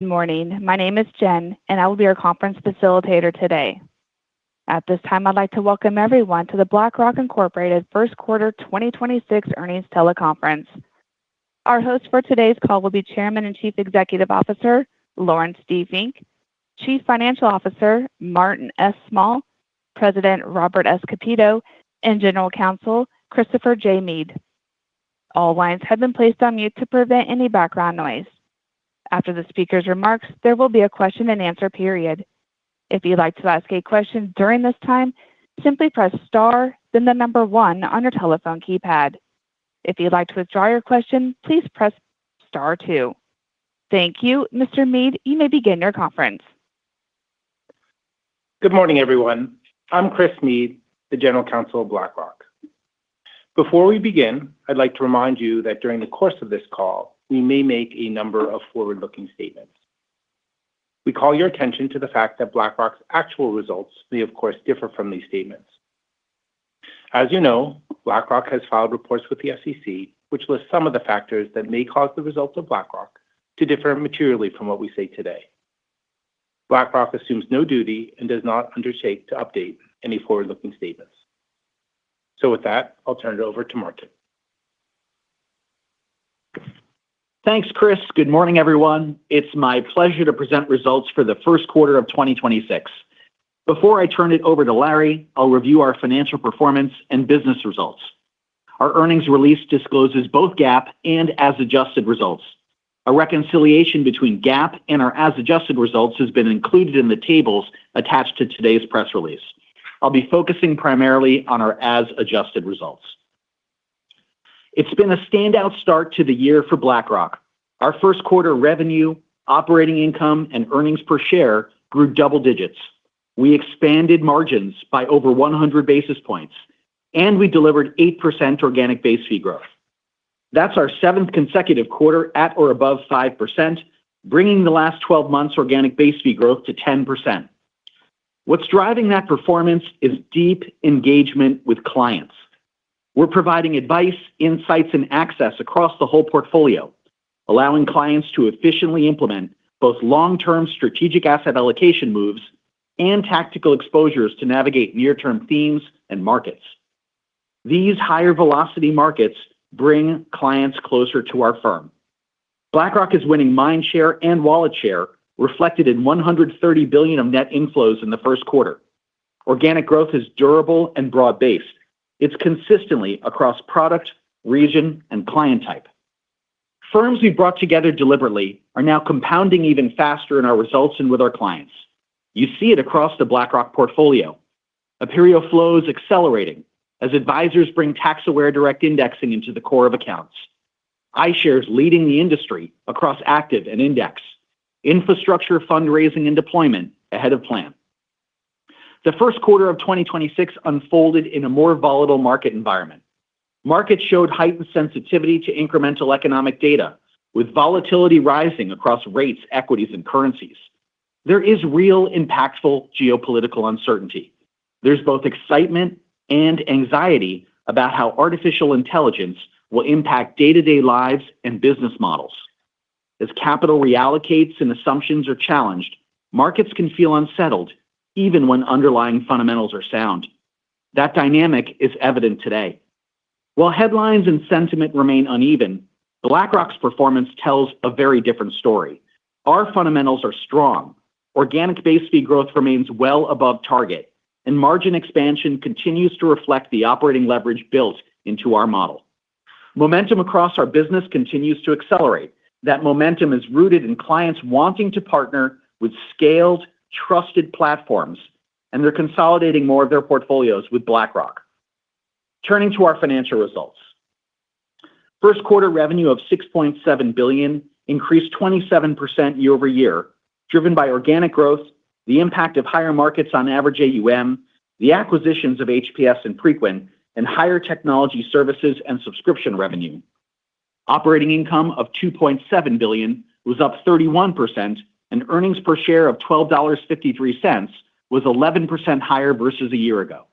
Good morning. My name is Jen, and I will be your conference facilitator today. At this time, I'd like to welcome everyone to the BlackRock Incorporated First Quarter 2026 Earnings Teleconference. Our host for today's call will be Chairman and Chief Executive Officer, Laurence D. Fink, Chief Financial Officer, Martin S. Small, President Robert S. Kapito, and General Counsel, Christopher J. Meade. All lines have been placed on mute to prevent any background noise. After the speaker's remarks, there will be a question-and-answer period. If you'd like to ask a question during this time, simply press star, then the number 1 on your telephone keypad. If you'd like to withdraw your question, please press star 2. Thank you. Mr. Meade, you may begin your conference. Good morning, everyone. I'm Chris Meade, the General Counsel of BlackRock. Before we begin, I'd like to remind you that during the course of this call, we may make a number of forward-looking statements. We call your attention to the fact that BlackRock's actual results may, of course, differ from these statements. As you know, BlackRock has filed reports with the SEC, which list some of the factors that may cause the results of BlackRock to differ materially from what we say today. BlackRock assumes no duty and does not undertake to update any forward-looking statements. So with that, I'll turn it over to Martin. Thanks, Chris. Good morning, everyone. It's my pleasure to present results for the first quarter of 2026. Before I turn it over to Larry, I'll review our financial performance and business results. Our earnings release discloses both GAAP and as-adjusted results. A reconciliation between GAAP and our as-adjusted results has been included in the tables attached to today's press release. I'll be focusing primarily on our as-adjusted results. It's been a standout start to the year for BlackRock. Our first quarter revenue, operating income, and earnings per share grew double digits. We expanded margins by over 100 basis points, and we delivered 8% organic base fee growth. That's our 7th consecutive quarter at or above 5%, bringing the last 12 months organic base fee growth to 10%. What's driving that performance is deep engagement with clients. We're providing advice, insights, and access across the whole portfolio, allowing clients to efficiently implement both long-term strategic asset allocation moves and tactical exposures to navigate near-term themes and markets. These higher velocity markets bring clients closer to our firm. BlackRock is winning mind share and wallet share, reflected in $130 billion of net inflows in the first quarter. Organic growth is durable and broad-based. It's consistently across product, region, and client type. Firms we brought together deliberately are now compounding even faster in our results and with our clients. You see it across the BlackRock portfolio. Aperio flows accelerating as advisors bring tax-aware direct indexing into the core of accounts. iShares leading the industry across active and index. Infrastructure fundraising and deployment ahead of plan. The first quarter of 2026 unfolded in a more volatile market environment. Markets showed heightened sensitivity to incremental economic data, with volatility rising across rates, equities, and currencies. There is real impactful geopolitical uncertainty. There's both excitement and anxiety about how artificial intelligence will impact day-to-day lives and business models. As capital reallocates and assumptions are challenged, markets can feel unsettled even when underlying fundamentals are sound. That dynamic is evident today. While headlines and sentiment remain uneven, BlackRock's performance tells a very different story. Our fundamentals are strong. Organic base fee growth remains well above target, and margin expansion continues to reflect the operating leverage built into our model. Momentum across our business continues to accelerate. That momentum is rooted in clients wanting to partner with scaled, trusted platforms, and they're consolidating more of their portfolios with BlackRock. Turning to our financial results. First quarter revenue of $6.7 billion increased 27% year-over-year, driven by organic growth, the impact of higher markets on average AUM, the acquisitions of HPS and Preqin, and higher technology services and subscription revenue. Operating income of $2.7 billion was up 31%, and earnings per share of $12.53 was 11% higher versus a year ago.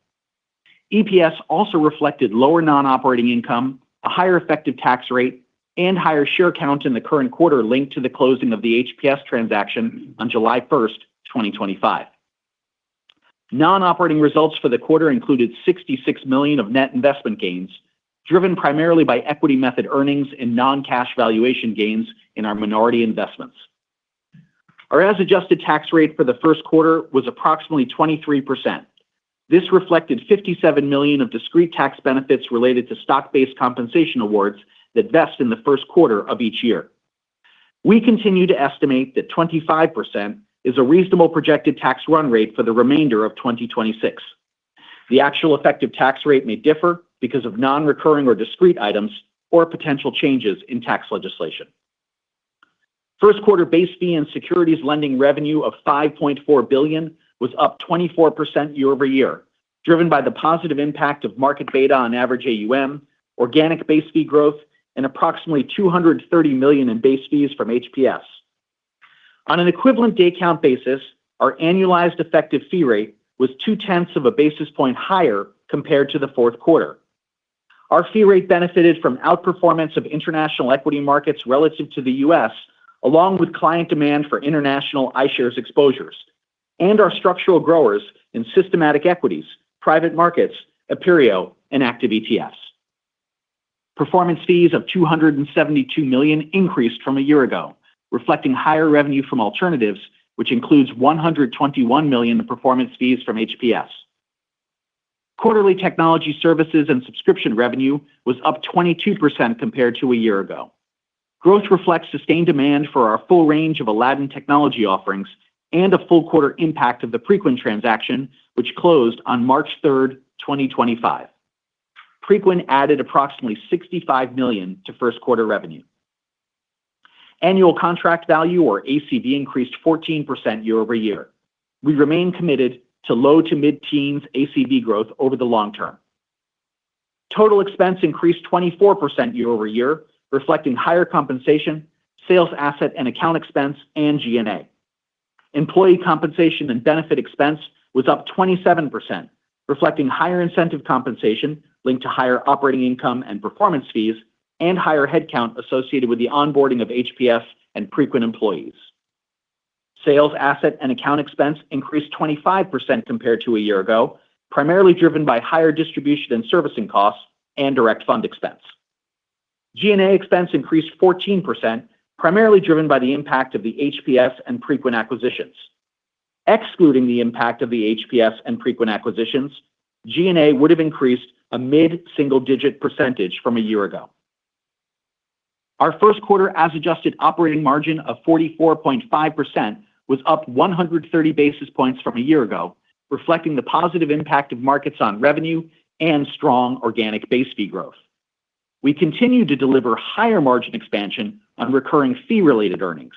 EPS also reflected lower non-operating income, a higher effective tax rate, and higher share count in the current quarter linked to the closing of the HPS transaction on July 1st, 2025. Non-operating results for the quarter included $66 million of net investment gains, driven primarily by equity method earnings and non-cash valuation gains in our minority investments. Our as-adjusted tax rate for the first quarter was approximately 23%. This reflected $57 million of discrete tax benefits related to stock-based compensation awards that vest in the first quarter of each year. We continue to estimate that 25% is a reasonable projected tax run rate for the remainder of 2026. The actual effective tax rate may differ because of non-recurring or discrete items or potential changes in tax legislation. First quarter base fee and securities lending revenue of $5.4 billion was up 24% year-over-year, driven by the positive impact of market beta on average AUM, organic base fee growth, and approximately $230 million in base fees from HPS. On an equivalent day count basis, our annualized effective fee rate was 0.2 of a basis point higher compared to the fourth quarter. Our fee rate benefited from outperformance of international equity markets relative to the U.S., along with client demand for international iShares exposures, and our structural growers in systematic equities, private markets, Aperio, and active ETFs. Performance fees of $272 million increased from a year ago, reflecting higher revenue from alternatives, which includes $121 million in performance fees from HPS. Quarterly technology services and subscription revenue was up 22% compared to a year ago. Growth reflects sustained demand for our full range of Aladdin technology offerings and a full quarter impact of the Preqin transaction, which closed on March 3rd, 2025. Preqin added approximately $65 million to first quarter revenue. Annual contract value, or ACV, increased 14% year-over-year. We remain committed to low to mid-teens ACV growth over the long term. Total expense increased 24% year-over-year, reflecting higher compensation, sales asset and account expense, and G&A. Employee compensation and benefit expense was up 27%, reflecting higher incentive compensation linked to higher operating income and performance fees, and higher headcount associated with the onboarding of HPS and Preqin employees. Sales asset and account expense increased 25% compared to a year ago, primarily driven by higher distribution and servicing costs and direct fund expense. G&A expense increased 14%, primarily driven by the impact of the HPS and Preqin acquisitions. Excluding the impact of the HPS and Preqin acquisitions, G&A would have increased a mid-single-digit percentage from a year ago. Our first quarter as-adjusted operating margin of 44.5% was up 130 basis points from a year ago, reflecting the positive impact of markets on revenue and strong organic base fee growth. We continue to deliver higher margin expansion on recurring fee-related earnings.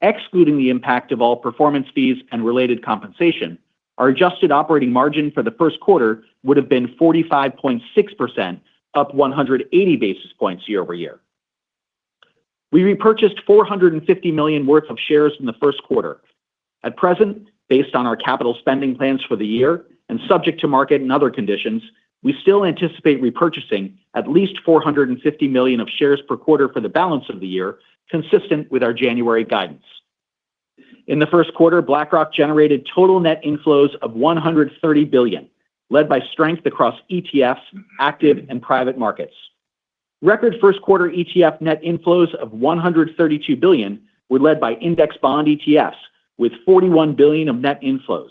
Excluding the impact of all performance fees and related compensation, our adjusted operating margin for the first quarter would have been 45.6%, up 180 basis points year-over-year. We repurchased $450 million worth of shares in the first quarter. At present, based on our capital spending plans for the year and subject to market and other conditions, we still anticipate repurchasing at least $450 million of shares per quarter for the balance of the year, consistent with our January guidance. In the first quarter, BlackRock generated total net inflows of $130 billion, led by strength across ETFs, active, and private markets. Record first quarter ETF net inflows of $132 billion were led by index bond ETFs, with $41 billion of net inflows.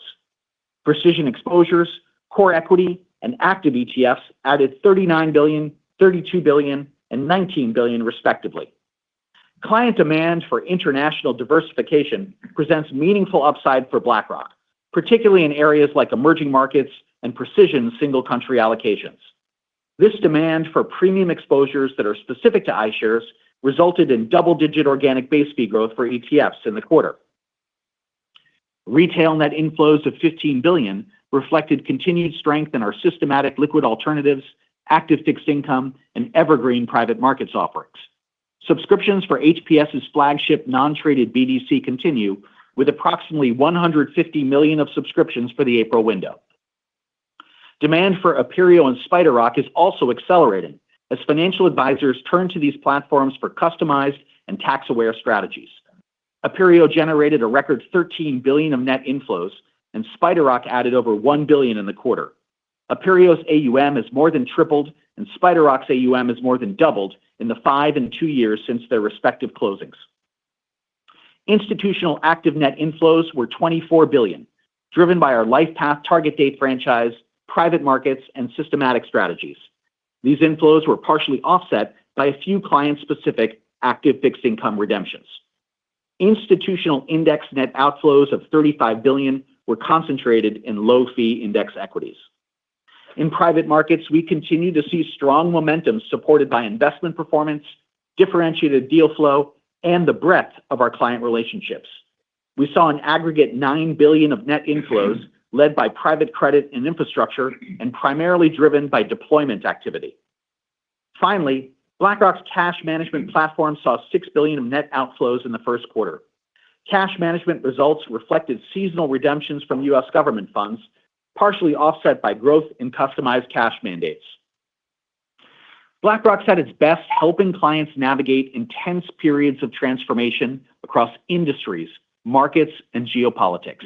Precision exposures, core equity, and active ETFs added $39 billion, $32 billion, and $19 billion respectively. Client demand for international diversification presents meaningful upside for BlackRock, particularly in areas like emerging markets and precision single country allocations. This demand for premium exposures that are specific to iShares resulted in double-digit organic base fee growth for ETFs in the quarter. Retail net inflows of $15 billion reflected continued strength in our systematic liquid alternatives, active fixed income, and evergreen private markets offerings. Subscriptions for HPS's flagship non-traded BDC continue, with approximately $150 million of subscriptions for the April window. Demand for Aperio and SpiderRock is also accelerating, as financial advisors turn to these platforms for customized and tax-aware strategies. Aperio generated a record $13 billion of net inflows, and SpiderRock added over $1 billion in the quarter. Aperio's AUM has more than tripled, and SpiderRock's AUM has more than doubled in the 5 and 2 years since their respective closings. Institutional active net inflows were $24 billion, driven by our LifePath target date franchise, private markets, and systematic strategies. These inflows were partially offset by a few client-specific active fixed income redemptions. Institutional index net outflows of $35 billion were concentrated in low-fee index equities. In private markets, we continue to see strong momentum supported by investment performance, differentiated deal flow, and the breadth of our client relationships. We saw an aggregate $9 billion of net inflows led by private credit and infrastructure and primarily driven by deployment activity. Finally, BlackRock's cash management platform saw $6 billion of net outflows in the first quarter. Cash management results reflected seasonal redemptions from U.S. government funds, partially offset by growth in customized cash mandates. BlackRock's at its best helping clients navigate intense periods of transformation across industries, markets, and geopolitics.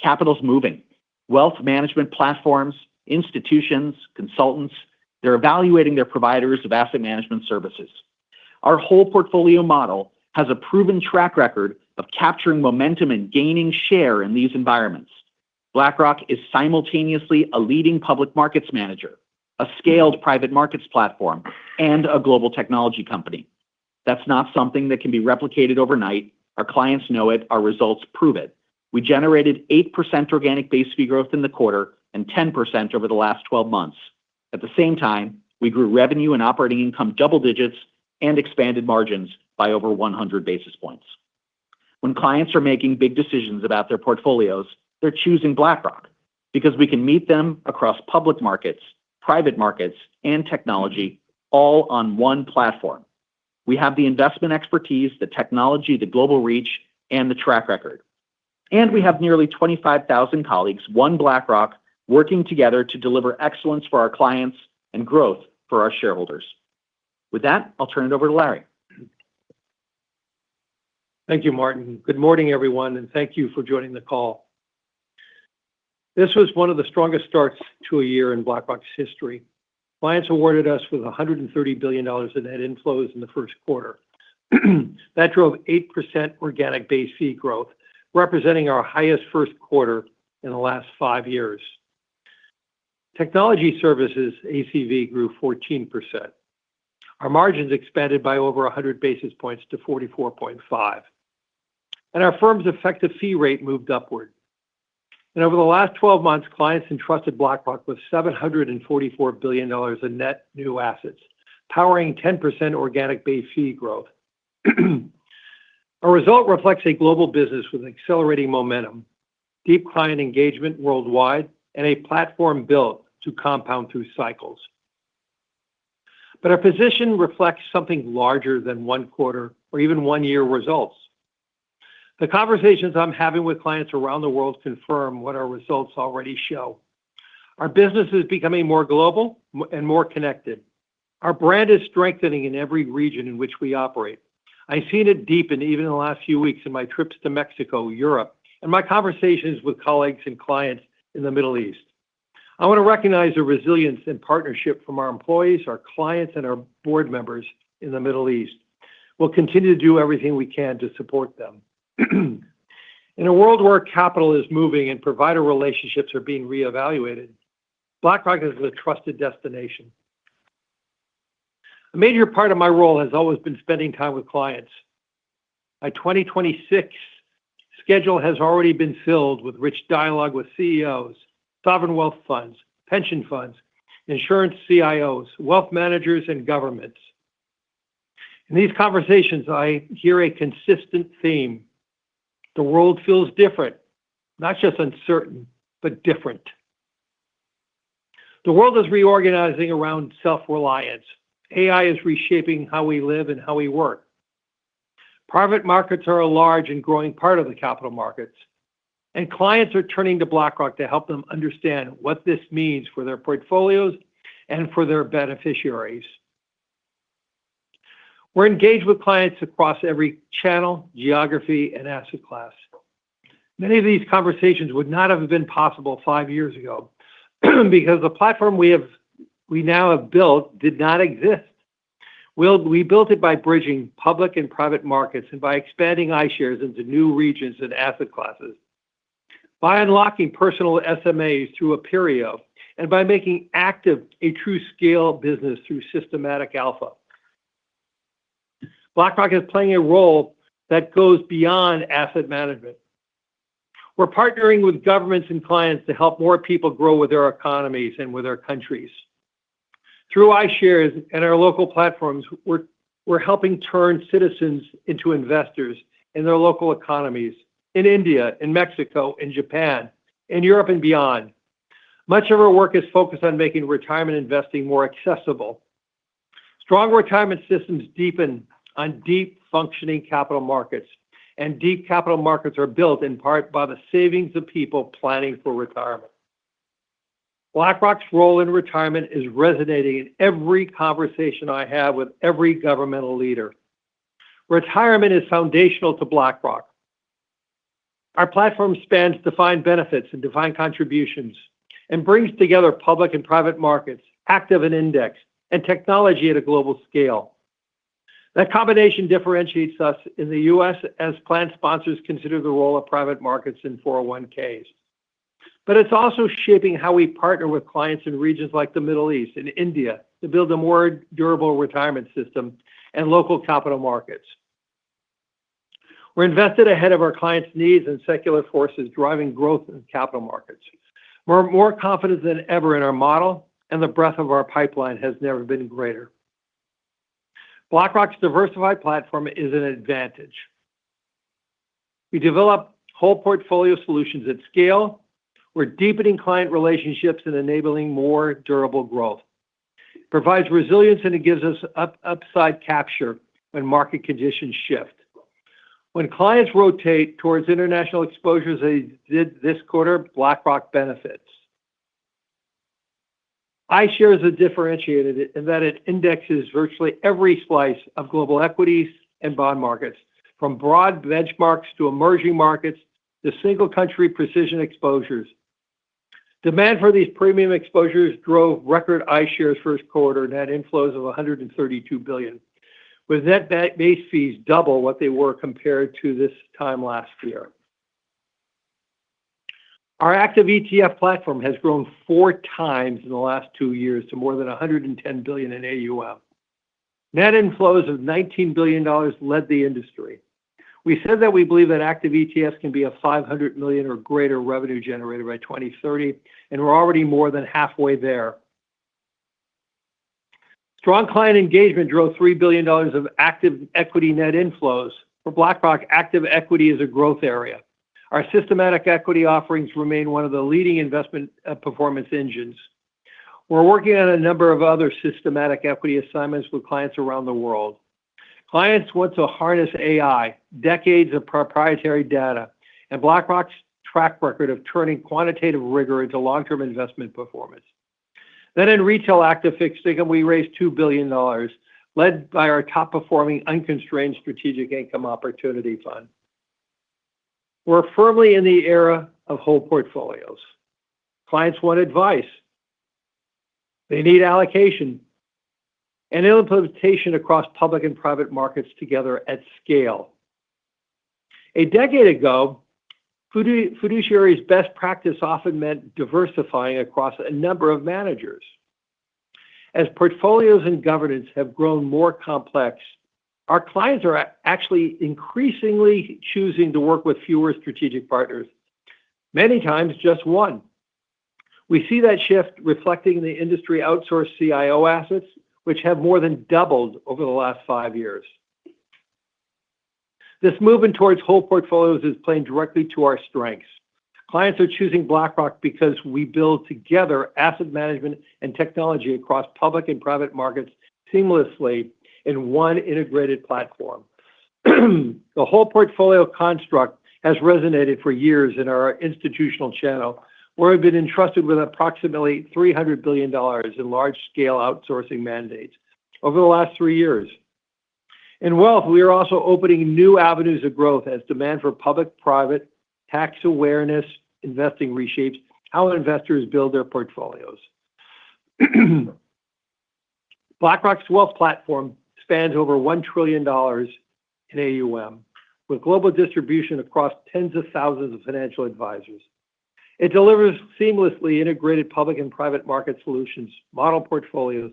Capital's moving. Wealth management platforms, institutions, consultants, they're evaluating their providers of asset management services. Our whole portfolio model has a proven track record of capturing momentum and gaining share in these environments. BlackRock is simultaneously a leading public markets manager, a scaled private markets platform, and a global technology company. That's not something that can be replicated overnight. Our clients know it. Our results prove it. We generated 8% organic base fee growth in the quarter and 10% over the last 12 months. At the same time, we grew revenue and operating income double digits and expanded margins by over 100 basis points. When clients are making big decisions about their portfolios, they're choosing BlackRock because we can meet them across public markets, private markets, and technology, all on one platform. We have the investment expertise, the technology, the global reach, and the track record. And we have nearly 25,000 colleagues, one BlackRock, working together to deliver excellence for our clients and growth for our shareholders. With that, I'll turn it over to Larry. Thank you, Martin. Good morning, everyone, and thank you for joining the call. This was one of the strongest starts to a year in BlackRock's history. Clients awarded us with $130 billion in net inflows in the first quarter. That drove 8% organic base fee growth, representing our highest first quarter in the last 5 years. Technology services ACV grew 14%. Our margins expanded by over 100 basis points to 44.5. And our firm's effective fee rate moved upward. And over the last 12 months, clients entrusted BlackRock with $744 billion in net new assets, powering 10% organic base fee growth. Our result reflects a global business with accelerating momentum, deep client engagement worldwide, and a platform built to compound through cycles. But our position reflects something larger than one quarter or even 1 year results. The conversations I'm having with clients around the world confirm what our results already show. Our business is becoming more global and more connected. Our brand is strengthening in every region in which we operate. I've seen it deepen even in the last few weeks in my trips to Mexico, Europe, and my conversations with colleagues and clients in the Middle East. I want to recognize the resilience and partnership from our employees, our clients, and our board members in the Middle East. We'll continue to do everything we can to support them. In a world where capital is moving and provider relationships are being reevaluated, BlackRock is a trusted destination. A major part of my role has always been spending time with clients. My 2026 schedule has already been filled with rich dialogue with CEOs, sovereign wealth funds, pension funds, insurance CIOs, wealth managers, and governments. In these conversations, I hear a consistent theme. The world feels different, not just uncertain, but different. The world is reorganizing around self-reliance. AI is reshaping how we live and how we work. Private markets are a large and growing part of the capital markets, and clients are turning to BlackRock to help them understand what this means for their portfolios and for their beneficiaries. We're engaged with clients across every channel, geography, and asset class. Many of these conversations would not have been possible 5 years ago because the platform we now have built did not exist. We built it by bridging public and private markets and by expanding iShares into new regions and asset classes, by unlocking personal SMAs through Aperio, and by making active a true scale business through systematic alpha. BlackRock is playing a role that goes beyond asset management. We're partnering with governments and clients to help more people grow with their economies and with their countries. Through iShares and our local platforms, we're helping turn citizens into investors in their local economies, in India, in Mexico, in Japan, in Europe, and beyond. Much of our work is focused on making retirement investing more accessible. Strong retirement systems deepen on deep functioning capital markets, and deep capital markets are built in part by the savings of people planning for retirement. BlackRock's role in retirement is resonating in every conversation I have with every governmental leader. Retirement is foundational to BlackRock. Our platform spans defined benefits and defined contributions and brings together public and private markets, active and index, and technology at a global scale. That combination differentiates us in the U.S. as plan sponsors consider the role of private markets in 401ks. But it's also shaping how we partner with clients in regions like the Middle East and India to build a more durable retirement system and local capital markets. We're invested ahead of our clients' needs and secular forces driving growth in capital markets. We're more confident than ever in our model, and the breadth of our pipeline has never been greater. BlackRock's diversified platform is an advantage. We develop whole portfolio solutions at scale. We're deepening client relationships and enabling more durable growth. It provides resilience and it gives us upside capture when market conditions shift. When clients rotate towards international exposures they did this quarter, BlackRock benefits. iShares is differentiated in that it indexes virtually every slice of global equities and bond markets, from broad benchmarks to emerging markets to single country precision exposures. Demand for these premium exposures drove record iShares first quarter net inflows of $132 billion, with net base fees double what they were compared to this time last year. Our active ETF platform has grown 4 times in the last 2 years to more than $110 billion in AUM. Net inflows of $19 billion led the industry. We said that we believe that active ETFs can be a $500 million or greater revenue generator by 2030, and we're already more than halfway there. Strong client engagement drove $3 billion of active equity net inflows. For BlackRock, active equity is a growth area. Our systematic equity offerings remain one of the leading investment performance engines. We're working on a number of other systematic equity assignments with clients around the world. Clients want to harness AI, decades of proprietary data, and BlackRock's track record of turning quantitative rigor into long-term investment performance. Then in retail active fixed income, we raised $2 billion, led by our top-performing unconstrained strategic income opportunity fund. We're firmly in the era of whole portfolios. Clients want advice. They need allocation and implementation across public and private markets together at scale. A decade ago, fiduciary's best practice often meant diversifying across a number of managers. As portfolios and governance have grown more complex, our clients are actually increasingly choosing to work with fewer strategic partners, many times just one. We see that shift reflecting the industry outsourced CIO assets, which have more than doubled over the last 5 years. This movement towards whole portfolios is playing directly to our strengths. Clients are choosing BlackRock because we build together asset management and technology across public and private markets seamlessly in one integrated platform. The whole portfolio construct has resonated for years in our institutional channel, where we've been entrusted with approximately $300 billion in large-scale outsourcing mandates over the last 3 years. In wealth, we are also opening new avenues of growth as demand for public-private tax awareness investing reshapes how investors build their portfolios. BlackRock's wealth platform spans over $1 trillion in AUM, with global distribution across tens of thousands of financial advisors. It delivers seamlessly integrated public and private market solutions, model portfolios,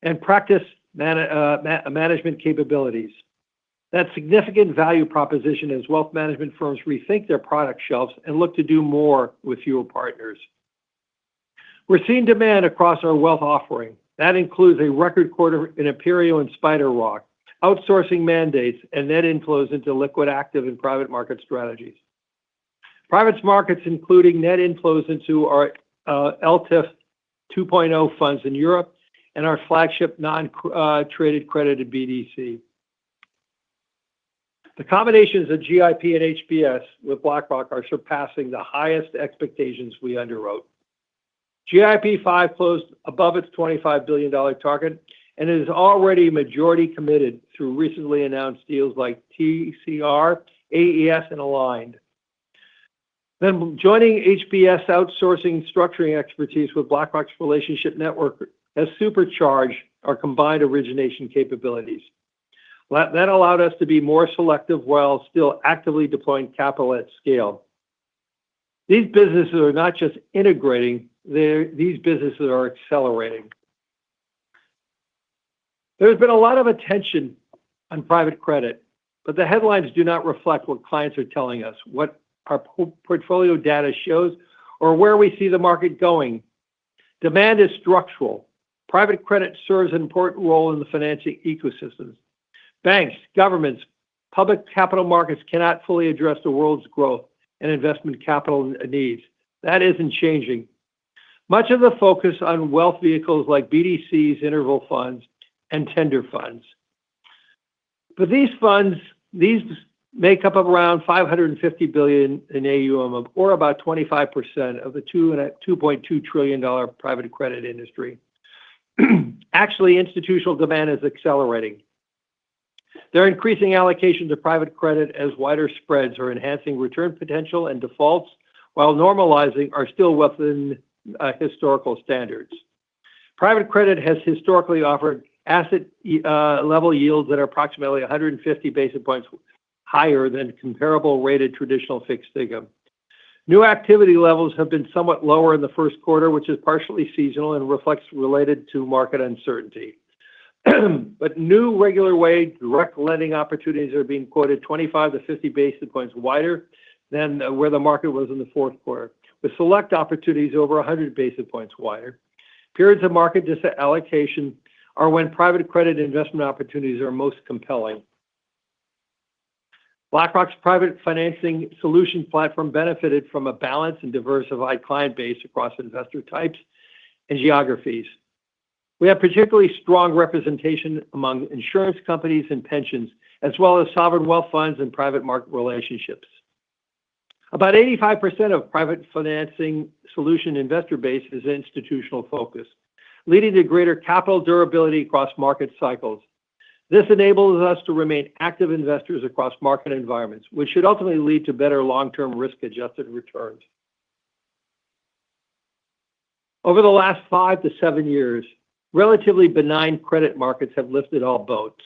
and practice management capabilities. That significant value proposition as wealth management firms rethink their product shelves and look to do more with fewer partners. We're seeing demand across our wealth offering. That includes a record quarter in Aperio and SpiderRock, outsourcing mandates, and net inflows into liquid, active, and private market strategies. Private markets, including net inflows into our LTIF 2.0 funds in Europe and our flagship non-traded credited BDC. The combinations of GIP and HPS with BlackRock are surpassing the highest expectations we underwrote. GIP 5 closed above its $25 billion target and is already majority committed through recently announced deals like TCR, AES, and Aligned. Then joining HPS outsourcing structuring expertise with BlackRock's relationship network has supercharged our combined origination capabilities. That allowed us to be more selective while still actively deploying capital at scale. These businesses are not just integrating, these businesses are accelerating. There's been a lot of attention on private credit, but the headlines do not reflect what clients are telling us, what our portfolio data shows, or where we see the market going. Demand is structural. Private credit serves an important role in the financing ecosystems. Banks, governments, public capital markets cannot fully address the world's growth and investment capital needs. That isn't changing. Much of the focus on wealth vehicles like BDCs, interval funds, and tender funds. But these funds, make up around $550 billion in AUM, or about 25% of the $2.2 trillion private credit industry. Actually, institutional demand is accelerating. They're increasing allocation to private credit as wider spreads are enhancing return potential, and defaults, while normalizing, are still within historical standards. Private credit has historically offered asset level yields that are approximately 150 basis points higher than comparable rated traditional fixed income. New activity levels have been somewhat lower in the first quarter, which is partially seasonal and reflects related to market uncertainty. But new regular way direct lending opportunities are being quoted 25 to 50 basis points wider than where the market was in the fourth quarter, with select opportunities over 100 basis points wider. Periods of market disallocation are when private credit investment opportunities are most compelling. BlackRock's private financing solution platform benefited from a balanced and diversified client base across investor types and geographies. We have particularly strong representation among insurance companies and pensions, as well as sovereign wealth funds and private market relationships. About 85% of private financing solution investor base is institutional focus, leading to greater capital durability across market cycles. This enables us to remain active investors across market environments, which should ultimately lead to better long-term risk-adjusted returns. Over the last 5 to 7 years, relatively benign credit markets have lifted all boats.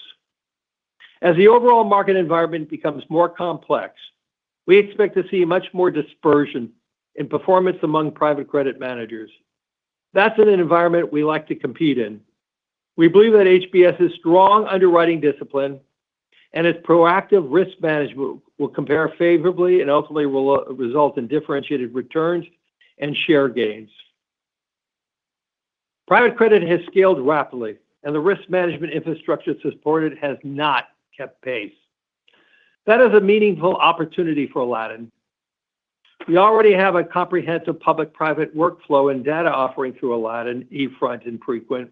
As the overall market environment becomes more complex, we expect to see much more dispersion in performance among private credit managers. That's an environment we like to compete in. We believe that HPS's strong underwriting discipline and its proactive risk management will compare favorably and ultimately will result in differentiated returns and share gains. Private credit has scaled rapidly, and the risk management infrastructure to support it has not kept pace. That is a meaningful opportunity for Aladdin. We already have a comprehensive public-private workflow and data offering through Aladdin, eFront, and Preqin.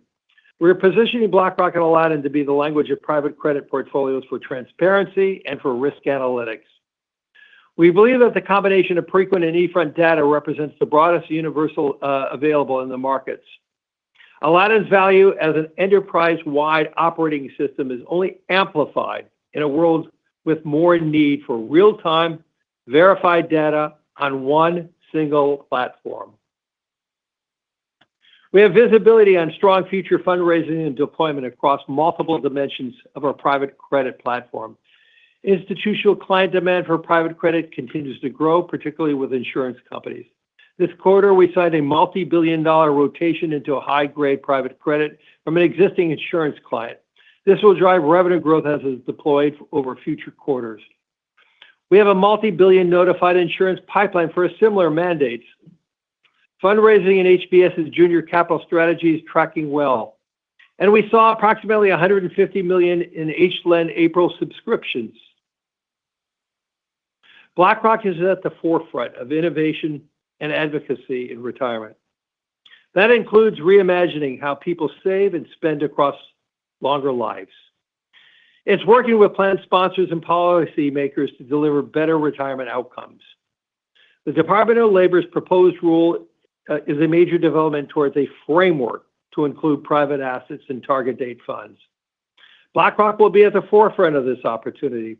We're positioning BlackRock and Aladdin to be the language of private credit portfolios for transparency and for risk analytics. We believe that the combination of Preqin and eFront data represents the broadest universal available in the markets. Aladdin's value as an enterprise-wide operating system is only amplified in a world with more need for real-time, verified data on one single platform. We have visibility on strong future fundraising and deployment across multiple dimensions of our private credit platform. Institutional client demand for private credit continues to grow, particularly with insurance companies. This quarter, we signed a multi-billion-dollar rotation into a high-grade private credit from an existing insurance client. This will drive revenue growth as it's deployed over future quarters. We have a multi-billion notified insurance pipeline for a similar mandate. Fundraising in HPS's junior capital strategy is tracking well. And we saw approximately $150 million in HLEND April subscriptions. BlackRock is at the forefront of innovation and advocacy in retirement. That includes reimagining how people save and spend across longer lives. It's working with plan sponsors and policymakers to deliver better retirement outcomes. The Department of Labor's proposed rule is a major development towards a framework to include private assets and target date funds. BlackRock will be at the forefront of this opportunity.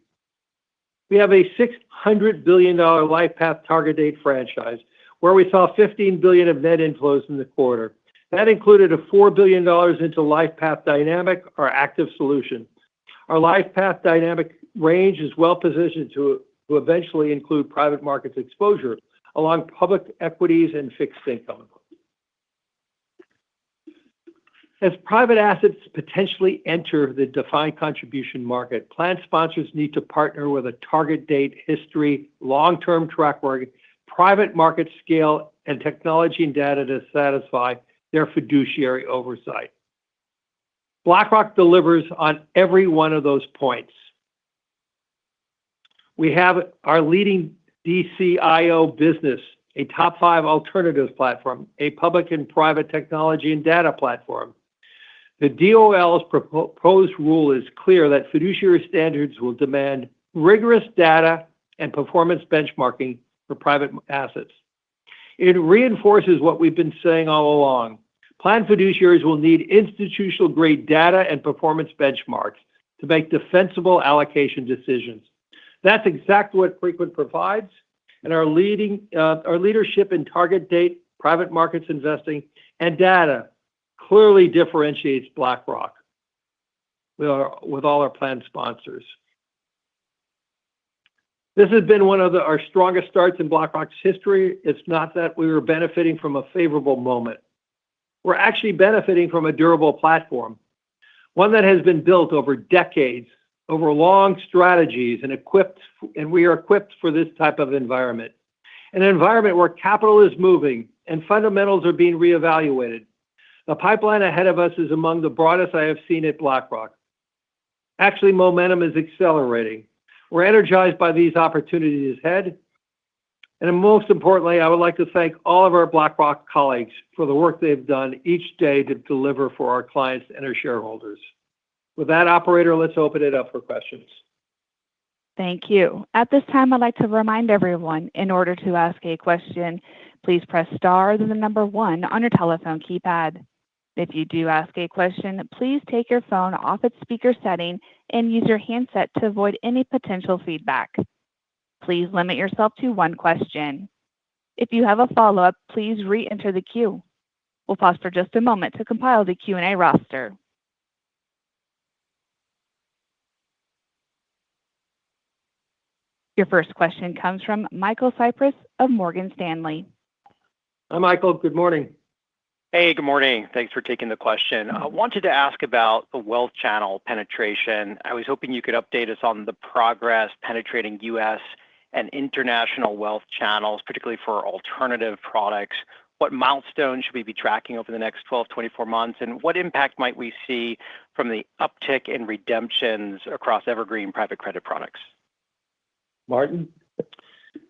We have a $600 billion LifePath target date franchise where we saw $15 billion of net inflows in the quarter. That included a $4 billion into LifePath Dynamic, our active solution. Our LifePath Dynamic range is well positioned to eventually include private markets exposure along public equities and fixed income. As private assets potentially enter the defined contribution market, plan sponsors need to partner with a target date history, long-term track record, private market scale, and technology and data to satisfy their fiduciary oversight. BlackRock delivers on every one of those points. We have our leading DCIO business, a top 5 alternatives platform, a public and private technology and data platform. The DOL's proposed rule is clear that fiduciary standards will demand rigorous data and performance benchmarking for private assets. It reinforces what we've been saying all along. Plan fiduciaries will need institutional-grade data and performance benchmarks to make defensible allocation decisions. That's exactly what Preqin provides, and our leadership in target date, private markets investing, and data clearly differentiates BlackRock with all our plan sponsors. This has been one of our strongest starts in BlackRock's history. It's not that we were benefiting from a favorable moment. We're actually benefiting from a durable platform, one that has been built over decades, over long strategies, and we are equipped for this type of environment. An environment where capital is moving and fundamentals are being reevaluated. The pipeline ahead of us is among the broadest I have seen at BlackRock. Actually, momentum is accelerating. We're energized by these opportunities ahead. And most importantly, I would like to thank all of our BlackRock colleagues for the work they've done each day to deliver for our clients and our shareholders. With that, operator, let's open it up for questions. Thank you. At this time, I'd like to remind everyone, in order to ask a question, please press star, then the number 1 on your telephone keypad. If you do ask a question, please take your phone off its speaker setting and use your handset to avoid any potential feedback. Please limit yourself to 1 question. If you have a follow-up, please re-enter the queue. We'll pause for just a moment to compile the Q&A roster. Your first question comes from Michael Cyprys of Morgan Stanley. Hi, Michael. Good morning. Hey, good morning. Thanks for taking the question. I wanted to ask about the wealth channel penetration. I was hoping you could update us on the progress penetrating U.S. and international wealth channels, particularly for alternative products. What milestones should we be tracking over the next 12, 24 months? And what impact might we see from the uptick in redemptions across evergreen private credit products? Martin?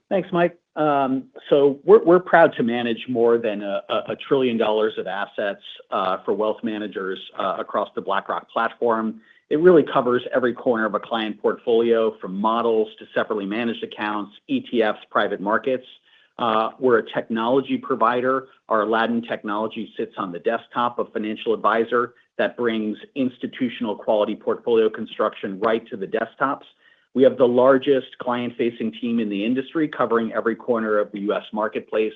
Thanks, Mike. So we're proud to manage more than $1 trillion of assets for wealth managers across the BlackRock platform. It really covers every corner of a client portfolio, from models to separately managed accounts, ETFs, private markets. We're a technology provider. Our Aladdin technology sits on the desktop of financial advisor that brings institutional quality portfolio construction right to the desktops. We have the largest client-facing team in the industry, covering every corner of the U.S. marketplace,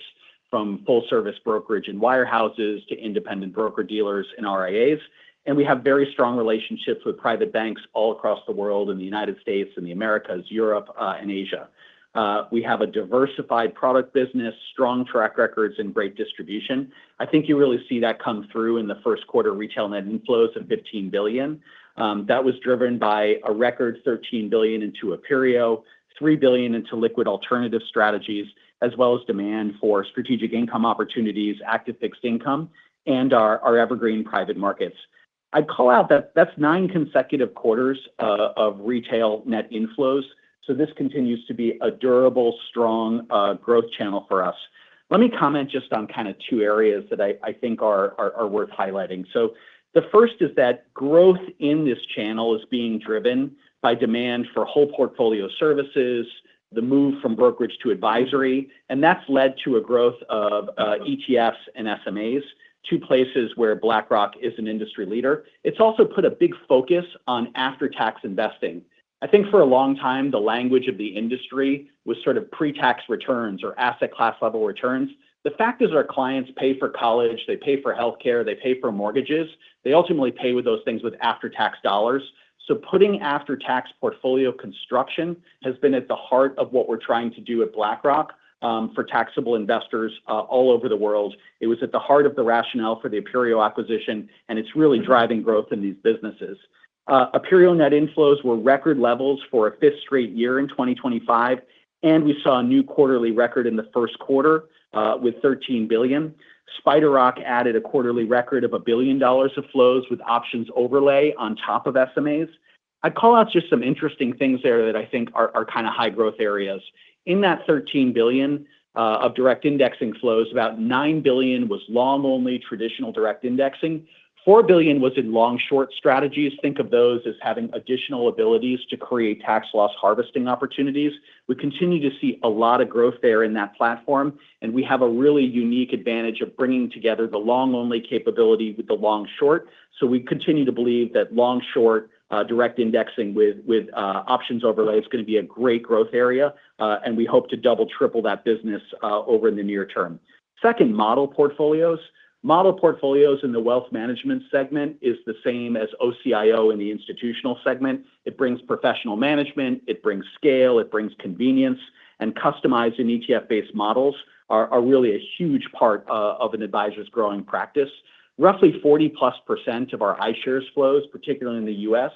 from full-service brokerage and wirehouses to independent broker-dealers and RIAs. And we have very strong relationships with private banks all across the world, in the United States, in the Americas, Europe, and Asia. We have a diversified product business, strong track records, and great distribution. I think you really see that come through in the first quarter retail net inflows of $15 billion. That was driven by a record $13 billion into Aperio, $3 billion into liquid alternative strategies, as well as demand for strategic income opportunities, active fixed income, and our evergreen private markets. I'd call out that that's 9 consecutive quarters of retail net inflows. So this continues to be a durable, strong growth channel for us. Let me comment just on kind of 2 areas that I think are worth highlighting. So the first is that growth in this channel is being driven by demand for whole portfolio services, the move from brokerage to advisory, and that's led to a growth of ETFs and SMAs, 2 places where BlackRock is an industry leader. It's also put a big focus on after-tax investing. I think for a long time, the language of the industry was sort of pre-tax returns or asset class level returns. The fact is our clients pay for college, they pay for healthcare, they pay for mortgages. They ultimately pay with those things with after-tax dollars. So putting after-tax portfolio construction has been at the heart of what we're trying to do at BlackRock for taxable investors all over the world. It was at the heart of the rationale for the Aperio acquisition, and it's really driving growth in these businesses. Aperio net inflows were record levels for a 5th straight year in 2025, and we saw a new quarterly record in the first quarter with $13 billion. SpiderRock added a quarterly record of $1 billion of flows with options overlay on top of SMAs. I'd call out just some interesting things there that I think are kind of high growth areas. In that $13 billion of direct indexing flows, about $9 billion was long-only traditional direct indexing. $4 billion was in long-short strategies. Think of those as having additional abilities to create tax loss harvesting opportunities. We continue to see a lot of growth there in that platform, and we have a really unique advantage of bringing together the long-only capability with the long-short. So we continue to believe that long-short direct indexing with options overlay is going to be a great growth area, and we hope to double, triple that business over in the near term. Second, model portfolios. Model portfolios in the wealth management segment is the same as OCIO in the institutional segment. It brings professional management, it brings scale, it brings convenience, and customized and ETF-based models are really a huge part of an advisor's growing practice. Roughly 40+% of our iShares flows, particularly in the US,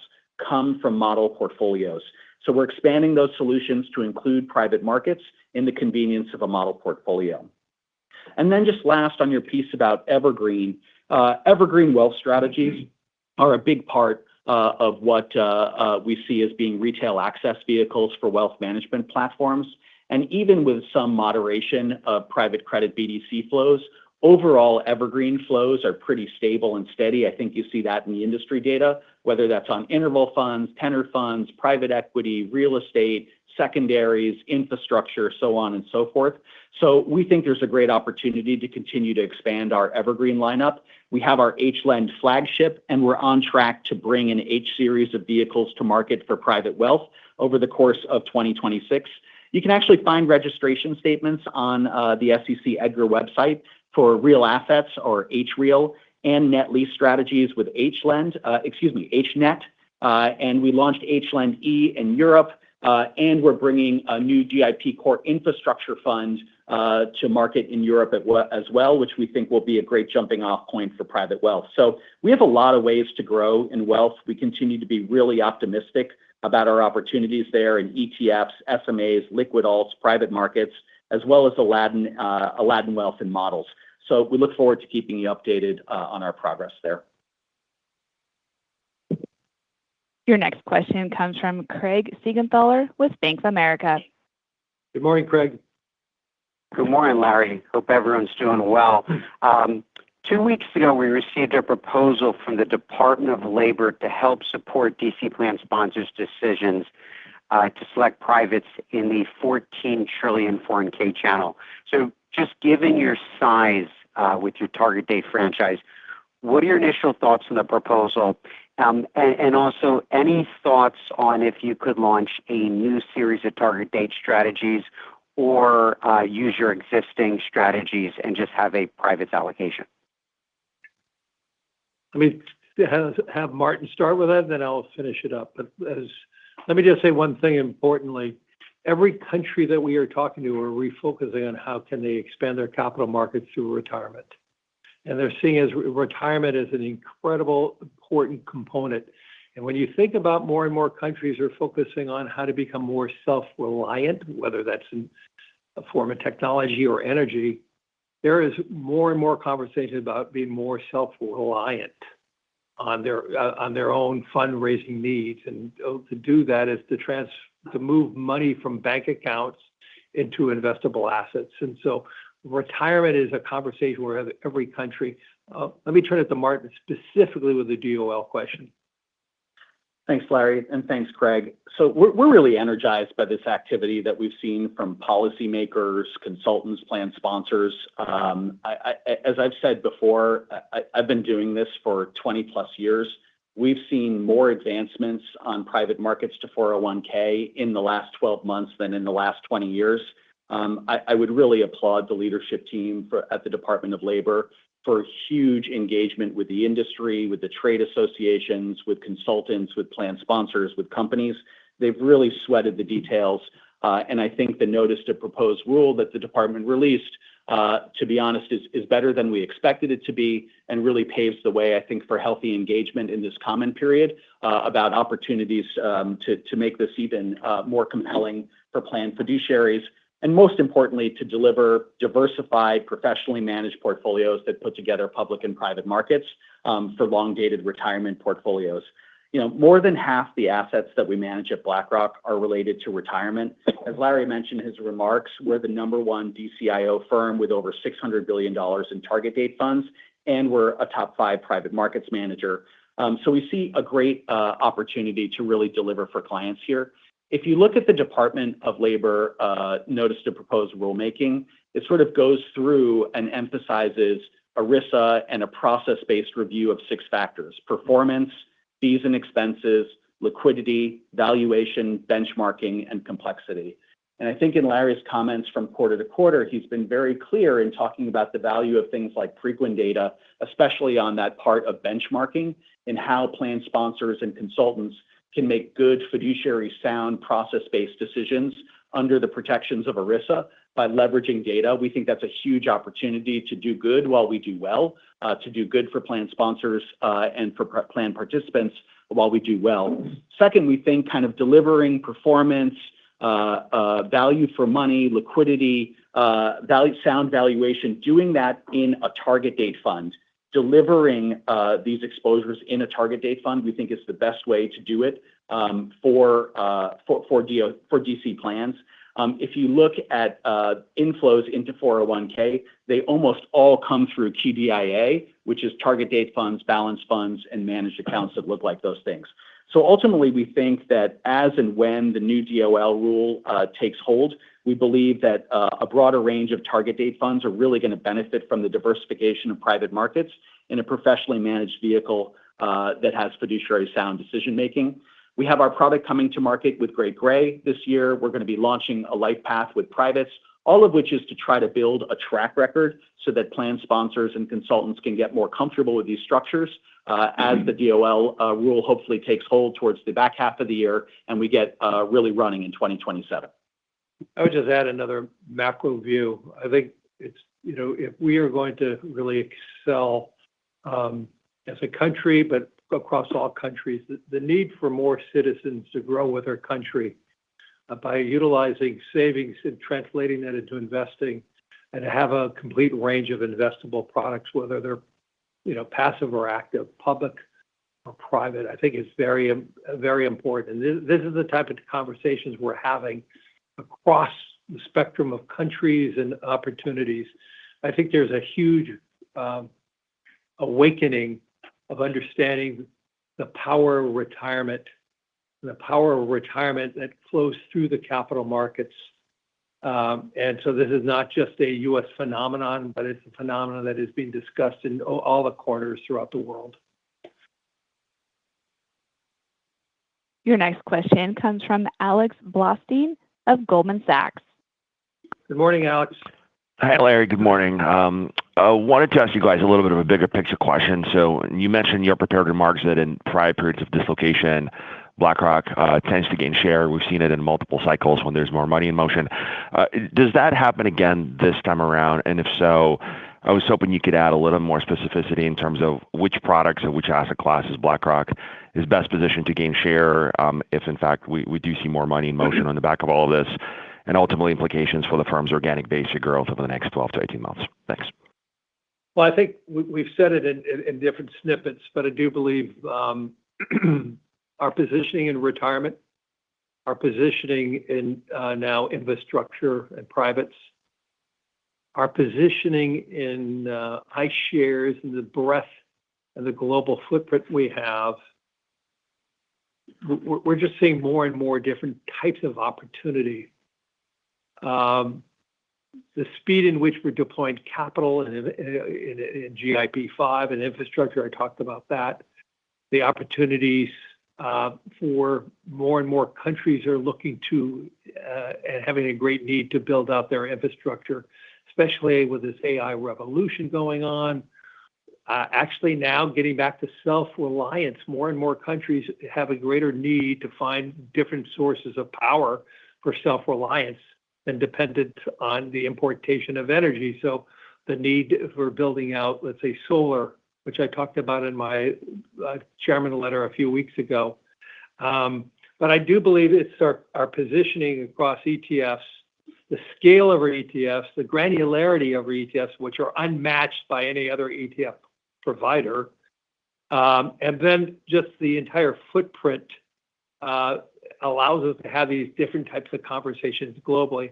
come from model portfolios. So we're expanding those solutions to include private markets in the convenience of a model portfolio. And then just last on your piece about evergreen wealth strategies are a big part of what we see as being retail access vehicles for wealth management platforms. And even with some moderation of private credit BDC flows, overall evergreen flows are pretty stable and steady. I think you see that in the industry data, whether that's on interval funds, tenor funds, private equity, real estate, secondaries, infrastructure, so on and so forth. So we think there's a great opportunity to continue to expand our evergreen lineup. We have our H-Lend flagship, and we're on track to bring an H-series of vehicles to market for private wealth over the course of 2026. You can actually find registration statements on the SEC EDGAR website for real assets or HREAL and net lease strategies with HNet. And we launched HLend E in Europe. And we're bringing a new GIP Core Infrastructure Fund to market in Europe as well, which we think will be a great jumping off point for private wealth. So we have a lot of ways to grow in wealth. We continue to be really optimistic about our opportunities there in ETFs, SMAs, liquid alts, private markets, as well as Aladdin Wealth and models. So we look forward to keeping you updated on our progress there. Your next question comes from Craig Siegenthaler with Bank of America. Good morning, Craig. Good morning, Larry. Hope everyone's doing well. 2 weeks ago, we received a proposal from the Department of Labor to help support DC plan sponsors' decisions to select privates in the 14 trillion 401k channel. So just given your size with your target date franchise, what are your initial thoughts on the proposal? And also, any thoughts on if you could launch a new series of target date strategies or use your existing strategies and just have a privates allocation? Let me have Martin start with that, then I'll finish it up. But let me just say one thing importantly. Every country that we are talking to are refocusing on how can they expand their capital markets through retirement. And they're seeing as retirement as an incredible, important component. And when you think about more and more countries are focusing on how to become more self-reliant, whether that's in a form of technology or energy, there is more and more conversation about being more self-reliant on their own fundraising needs. And to do that is to move money from bank accounts into investable assets. And so retirement is a conversation where every country. Let me turn it to Martin specifically with the DOL question. Thanks, Larry, and thanks, Craig. So we're really energized by this activity that we've seen from policymakers, consultants, plan sponsors. As I've said before, I've been doing this for 20 plus years. We've seen more advancements on private markets to 401k in the last 12 months than in the last 20 years. I would really applaud the leadership team at the Department of Labor for huge engagement with the industry, with the trade associations, with consultants, with plan sponsors, with companies. They've really sweated the details. And I think the notice to proposed rule that the department released, to be honest, is better than we expected it to be and really paves the way, I think, for healthy engagement in this comment period about opportunities to make this even more compelling for plan fiduciaries. And most importantly, to deliver diversified, professionally managed portfolios that put together public and private markets for long-dated retirement portfolios. More than half the assets that we manage at BlackRock are related to retirement. As Larry mentioned in his remarks, we're the number one DCIO firm with over $600 billion in target date funds, and we're a top 5 private markets manager. So we see a great opportunity to really deliver for clients here. If you look at the Department of Labor notice to proposed rulemaking, it sort of goes through and emphasizes ERISA and a process-based review of 6 factors: performance, fees and expenses, liquidity, valuation, benchmarking, and complexity. And I think in Larry's comments from quarter to quarter, he's been very clear in talking about the value of things like frequent data, especially on that part of benchmarking and how plan sponsors and consultants can make good fiduciary sound process-based decisions under the protections of ERISA by leveraging data. We think that's a huge opportunity to do good while we do well, to do good for plan sponsors and for plan participants while we do well. Second, we think kind of delivering performance, value for money, liquidity, sound valuation, doing that in a target date fund, delivering these exposures in a target date fund, we think is the best way to do it for DC plans. If you look at inflows into 401k, they almost all come through QDIA, which is target date funds, balanced funds, and managed accounts that look like those things. So ultimately, we think that as and when the new DOL rule takes hold, we believe that a broader range of target date funds are really going to benefit from the diversification of private markets in a professionally managed vehicle that has fiduciary sound decision making. We have our product coming to market with Great Gray this year. We're going to be launching a life path with privates, all of which is to try to build a track record so that plan sponsors and consultants can get more comfortable with these structures as the DOL rule hopefully takes hold towards the back half of the year and we get really running in 2027. I would just add another macro view. I think it's, if we are going to really excel as a country, but across all countries, the need for more citizens to grow with our country by utilizing savings and translating that into investing and have a complete range of investable products, whether they're passive or active, public or private, I think is very, very important. And this is the type of conversations we're having across the spectrum of countries and opportunities. I think there's a huge awakening of understanding the power of retirement and the power of retirement that flows through the capital markets. And so this is not just a U.S. phenomenon, but it's a phenomenon that is being discussed in all the corners throughout the world. Your next question comes from Alex Blostein of Goldman Sachs. Good morning, Alex. Hi, Larry. Good morning. I wanted to ask you guys a little bit of a bigger picture question. So you mentioned in your prepared remarks that in prior periods of dislocation, BlackRock tends to gain share. We've seen it in multiple cycles when there's more money in motion. Does that happen again this time around? And if so, I was hoping you could add a little more specificity in terms of which products or which asset classes BlackRock is best positioned to gain share if, in fact, we do see more money in motion on the back of all of this, and ultimately implications for the firm's organic basic growth over the next 12 to 18 months. Thanks. Well, I think we've said it in different snippets, but I do believe our positioning in retirement, our positioning in now infrastructure and privates, our positioning in iShares and the breadth and the global footprint we have, we're just seeing more and more different types of opportunity. The speed in which we're deploying capital in GIP5 and infrastructure, I talked about that. The opportunities for more and more countries are looking to and having a great need to build out their infrastructure, especially with this AI revolution going on. Actually now getting back to self-reliance, more and more countries have a greater need to find different sources of power for self-reliance than dependent on the importation of energy. So the need for building out, let's say, solar, which I talked about in my chairman letter a few weeks ago. But I do believe it's our positioning across ETFs, the scale of our ETFs, the granularity of our ETFs, which are unmatched by any other ETF provider, and then just the entire footprint allows us to have these different types of conversations globally.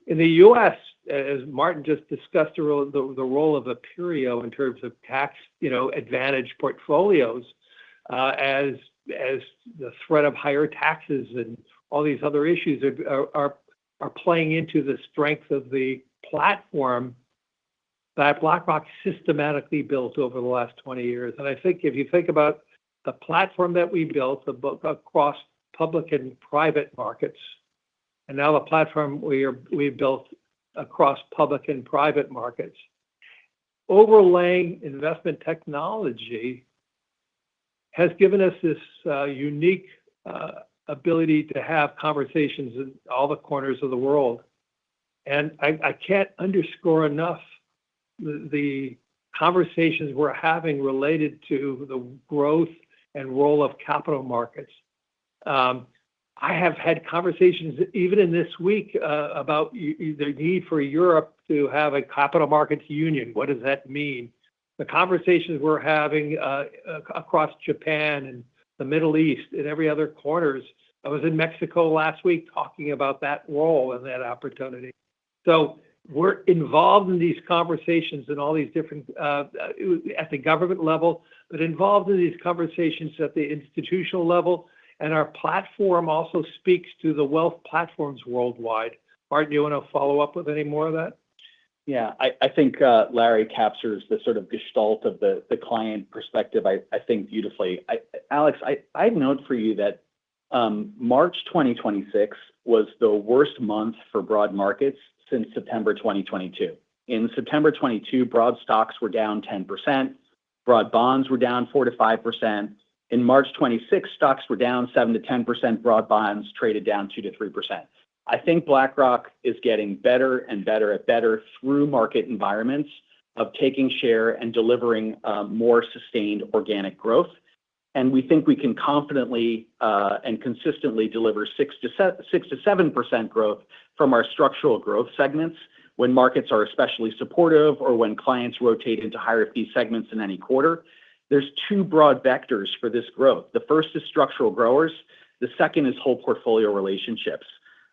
In the U.S., as Martin just discussed, the role of Aperio in terms of tax, advantage portfolios, as the threat of higher taxes and all these other issues are playing into the strength of the platform that BlackRock systematically built over the last 20 years. And I think if you think about the platform that we built across public and private markets, and now the platform we built across public and private markets, overlaying investment technology has given us this unique ability to have conversations in all the corners of the world. And I can't underscore enough the conversations we're having related to the growth and role of capital markets. I have had conversations even in this week about the need for Europe to have a capital markets union. What does that mean? The conversations we're having across Japan and the Middle East and every other corners. I was in Mexico last week talking about that role and that opportunity. So we're involved in these conversations and all these different, at the government level, but involved in these conversations at the institutional level. And our platform also speaks to the wealth platforms worldwide. Martin, do you want to follow up with any more of that? Yeah, I think Larry captures the sort of gestalt of the client perspective, I think, beautifully. Alex, I'd note for you that March 2026 was the worst month for broad markets since September 2022. In September 22, broad stocks were down 10%, broad bonds were down 4 to 5%. In March 26, stocks were down 7 to 10%, broad bonds traded down 2 to 3%. I think BlackRock is getting better and better through market environments of taking share and delivering more sustained organic growth. And we think we can confidently and consistently deliver 6 to 7% growth from our structural growth segments when markets are especially supportive or when clients rotate into higher fee segments in any quarter. There's two broad vectors for this growth. The first is structural growers. The second is whole portfolio relationships.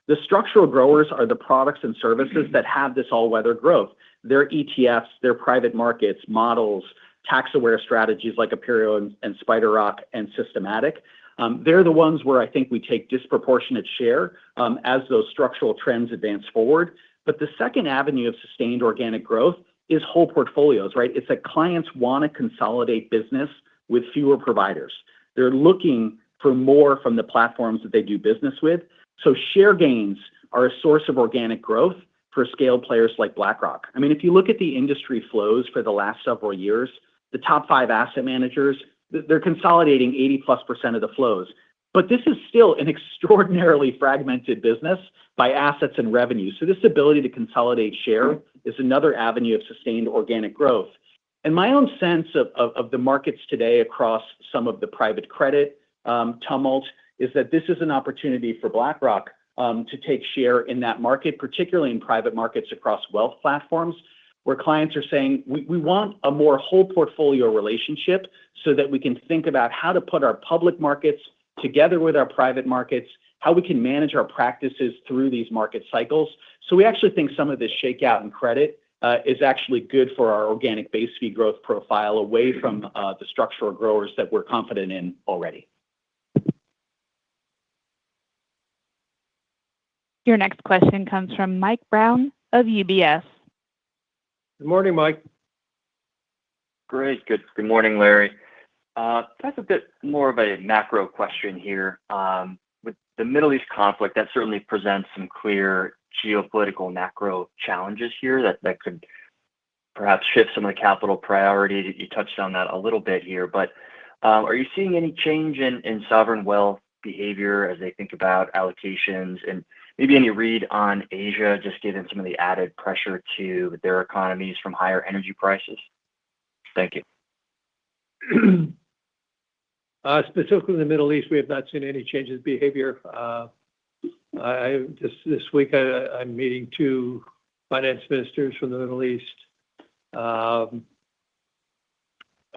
The structural growers are the products and services that have this all-weather growth. They're ETFs, they're private markets, models, tax-aware strategies like Aperio and SpiderRock and Systematic. They're the ones where I think we take disproportionate share as those structural trends advance forward. But the second avenue of sustained organic growth is whole portfolios, right? It's that clients want to consolidate business with fewer providers. They're looking for more from the platforms that they do business with. So share gains are a source of organic growth for scaled players like BlackRock. I mean, if you look at the industry flows for the last several years, the top 5 asset managers, they're consolidating 80+% of the flows. But this is still an extraordinarily fragmented business by assets and revenue. So this ability to consolidate share is another avenue of sustained organic growth. And my own sense of the markets today across some of the private credit tumult is that this is an opportunity for BlackRock to take share in that market, particularly in private markets across wealth platforms, where clients are saying, we want a more whole portfolio relationship so that we can think about how to put our public markets together with our private markets, how we can manage our practices through these market cycles. So we actually think some of this shakeout in credit is actually good for our organic base fee growth profile away from the structural growers that we're confident in already. Your next question comes from Mike Brown of UBS. Good morning, Mike. Great. Good morning, Larry. That's a bit more of a macro question here. With the Middle East conflict, that certainly presents some clear geopolitical macro challenges here that could perhaps shift some of the capital priorities. You touched on that a little bit here, but are you seeing any change in sovereign wealth behavior as they think about allocations, and maybe any read on Asia, just given some of the added pressure to their economies from higher energy prices? Thank you. Specifically in the Middle East, we have not seen any changes in behavior. This week, I'm meeting 2 finance ministers from the Middle East.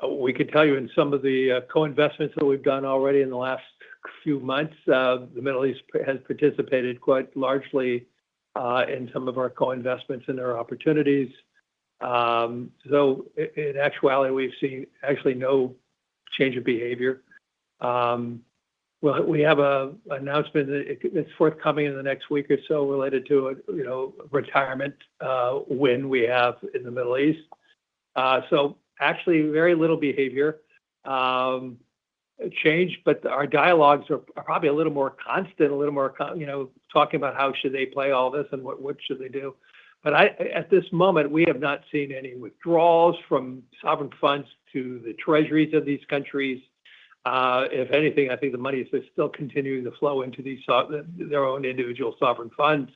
We could tell you in some of the co-investments that we've done already in the last few months, the Middle East has participated quite largely in some of our co-investments and their opportunities. So in actuality, we've seen actually no change of behavior. Well, we have an announcement that's forthcoming in the next week or so related to a retirement win we have in the Middle East. So actually, very little behavior change, but our dialogues are probably a little more constant, a little more talking about how should they play all this and what should they do. But at this moment, we have not seen any withdrawals from sovereign funds to the treasuries of these countries. If anything, I think the money is still continuing to flow into their own individual sovereign funds,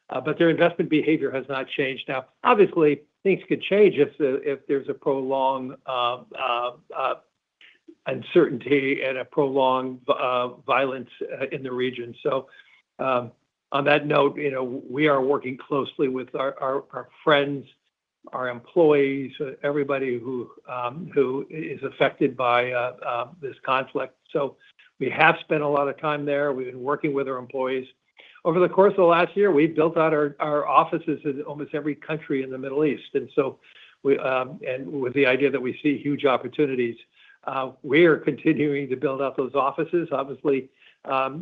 but their investment behavior has not changed. Now, obviously, things could change if there's a prolonged uncertainty and a prolonged violence in the region. So, on that note, we are working closely with our friends, our employees, everybody who is affected by this conflict. So we have spent a lot of time there. We've been working with our employees. Over the course of the last year, we've built out our offices in almost every country in the Middle East. And so and with the idea that we see huge opportunities, we are continuing to build out those offices. Obviously,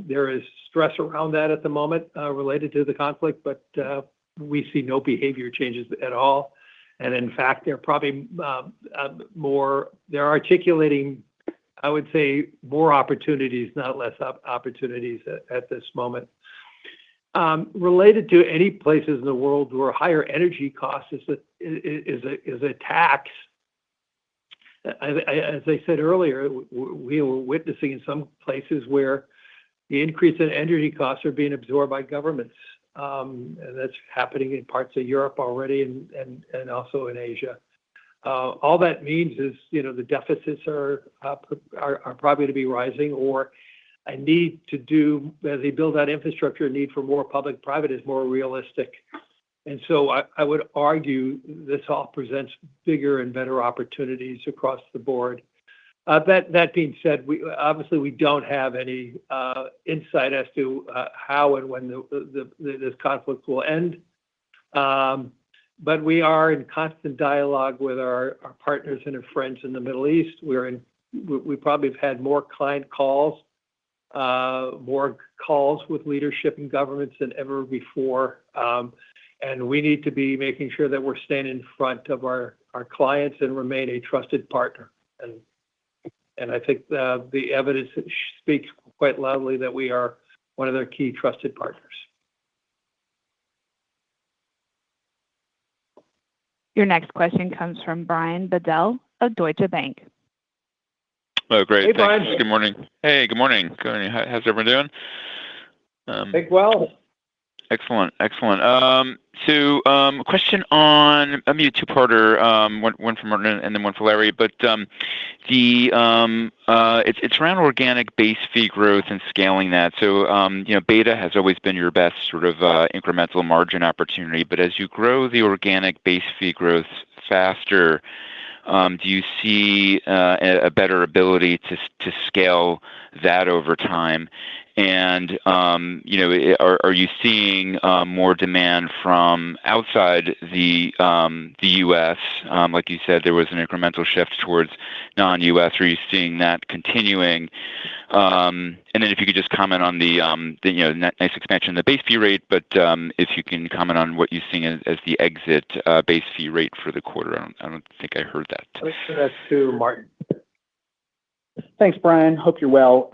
there is stress around that at the moment related to the conflict, but we see no behavior changes at all. And in fact, they're probably they're articulating, I would say, more opportunities, not less opportunities at this moment. Related to any places in the world where higher energy costs is a tax, as I said earlier, we were witnessing in some places where the increase in energy costs are being absorbed by governments. And that's happening in parts of Europe already and also in Asia. All that means is, the deficits are probably to be rising, or a need to do, as they build out infrastructure, a need for more public-private is more realistic. And so I would argue this all presents bigger and better opportunities across the board. That being said, we don't have any insight as to how and when this conflict will end. But we are in constant dialogue with our partners and our friends in the Middle East. We probably have had more client calls more calls with leadership and governments than ever before. And we need to be making sure that we're staying in front of our clients and remain a trusted partner. And I think the evidence speaks quite loudly that we are one of their key trusted partners. Your next question comes from Brian Bedell of Deutsche Bank. Oh, great. Hey, Thanks. Brian. Good morning. Hey, good morning. Good morning. How's everyone doing? Think well. Excellent. Question on maybe a two-parter, one for Martin and then one for Larry. But it's around organic base fee growth and scaling that. So beta has always been your best sort of incremental margin opportunity. But as you grow the organic base fee growth faster, do you see a better ability to scale that over time? And are you seeing more demand from outside the U.S.? Like you said, there was an incremental shift towards non-U.S. Are you seeing that continuing? And then if you could just comment on the nice expansion in the base fee rate, but if you can comment on what you're seeing as the exit base fee rate for the quarter. I don't think I heard that. Let's turn that to Martin. Thanks, Brian. Hope you're well.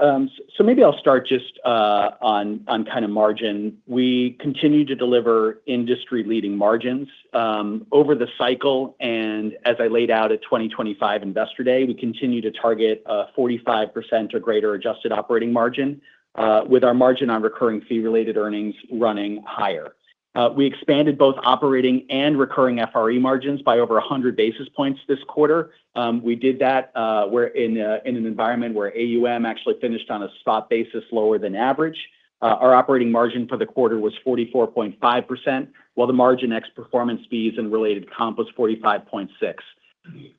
So maybe I'll start just on kind of margin. We continue to deliver industry-leading margins over the cycle. And as I laid out at 2025 Investor Day, we continue to target a 45% or greater adjusted operating margin, with our margin on recurring fee-related earnings running higher. We expanded both operating and recurring FRE margins by over 100 basis points this quarter. We did that we're in an environment where AUM actually finished on a spot basis lower than average. Our operating margin for the quarter was 44.5%, while the margin ex performance fees and related comp was 45.6%.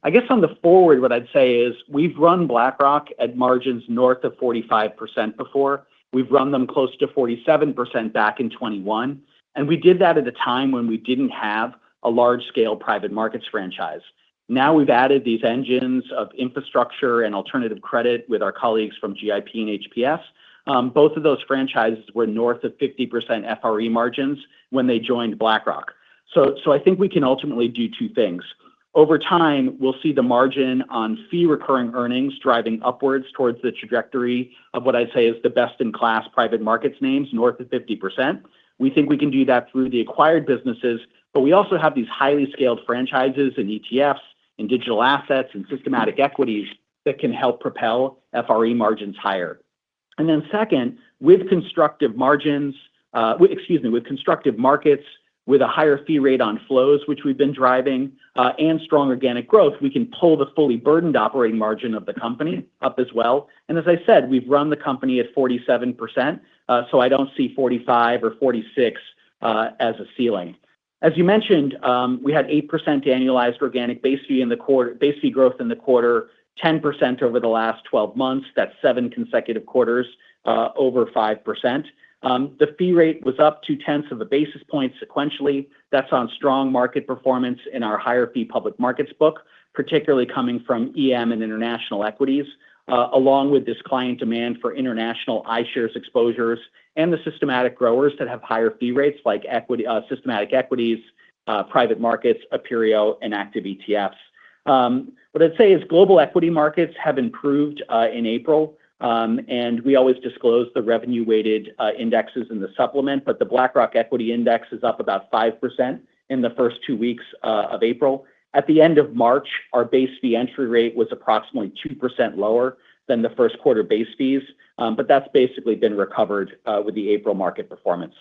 I guess on the forward, what I'd say is we've run BlackRock at margins north of 45% before. We've run them close to 47% back in 2021. And we did that at a time when we didn't have a large-scale private markets franchise. Now we've added these engines of infrastructure and alternative credit with our colleagues from GIP and HPS. Both of those franchises were north of 50% FRE margins when they joined BlackRock. So I think we can ultimately do two things. Over time, we'll see the margin on fee recurring earnings driving upwards towards the trajectory of what I'd say is the best-in-class private markets names, north of 50%. We think we can do that through the acquired businesses, but we also have these highly scaled franchises in ETFs, in digital assets, and systematic equities that can help propel FRE margins higher. And then second, with constructive markets, with a higher fee rate on flows, which we've been driving, and strong organic growth, we can pull the fully burdened operating margin of the company up as well. And as I said, we've run the company at 47%, so I don't see 45 or 46 as a ceiling. As you mentioned, we had 8% annualized organic base fee growth in the quarter, 10% over the last 12 months. That's 7 consecutive quarters over 5%. The fee rate was up 0.2 of a basis point sequentially. That's on strong market performance in our higher fee public markets book, particularly coming from EM and international equities, along with this client demand for international iShares exposures and the systematic growers that have higher fee rates like systematic equities, private markets, Aperio, and active ETFs. What I'd say is global equity markets have improved in April. And we always disclose the revenue-weighted indexes in the supplement, but the BlackRock Equity Index is up about 5% in the first 2 weeks of April. At the end of March, our base fee entry rate was approximately 2% lower than the first quarter base fees, but that's basically been recovered with the April market performance.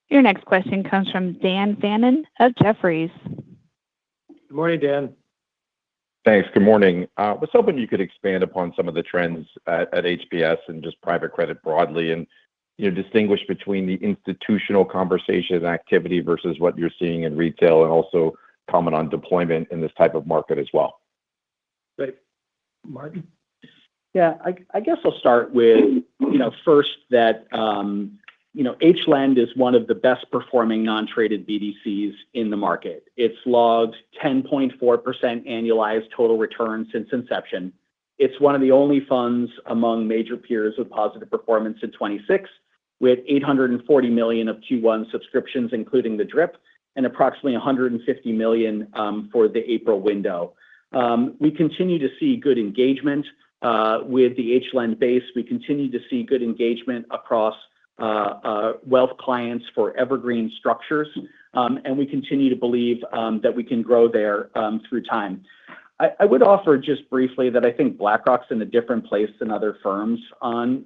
Your next question comes from Dan Fannon of Jefferies. Good morning, Dan. Thanks. Good morning. I was hoping you could expand upon some of the trends at HPS and just private credit broadly and distinguish between the institutional conversation and activity versus what you're seeing in retail, and also comment on deployment in this type of market as well. Great. Martin? Yeah, I guess I'll start with, first that, HLEND is one of the best performing non-traded BDCs in the market. It's logged 10.4% annualized total return since inception. It's one of the only funds among major peers with positive performance in 26, with $840 million of Q1 subscriptions, including the DRIP, and approximately $150 million for the April window. We continue to see good engagement with the HLEND base. We continue to see good engagement across wealth clients for evergreen structures, and we continue to believe that we can grow there through time. I would offer just briefly that I think BlackRock's in a different place than other firms on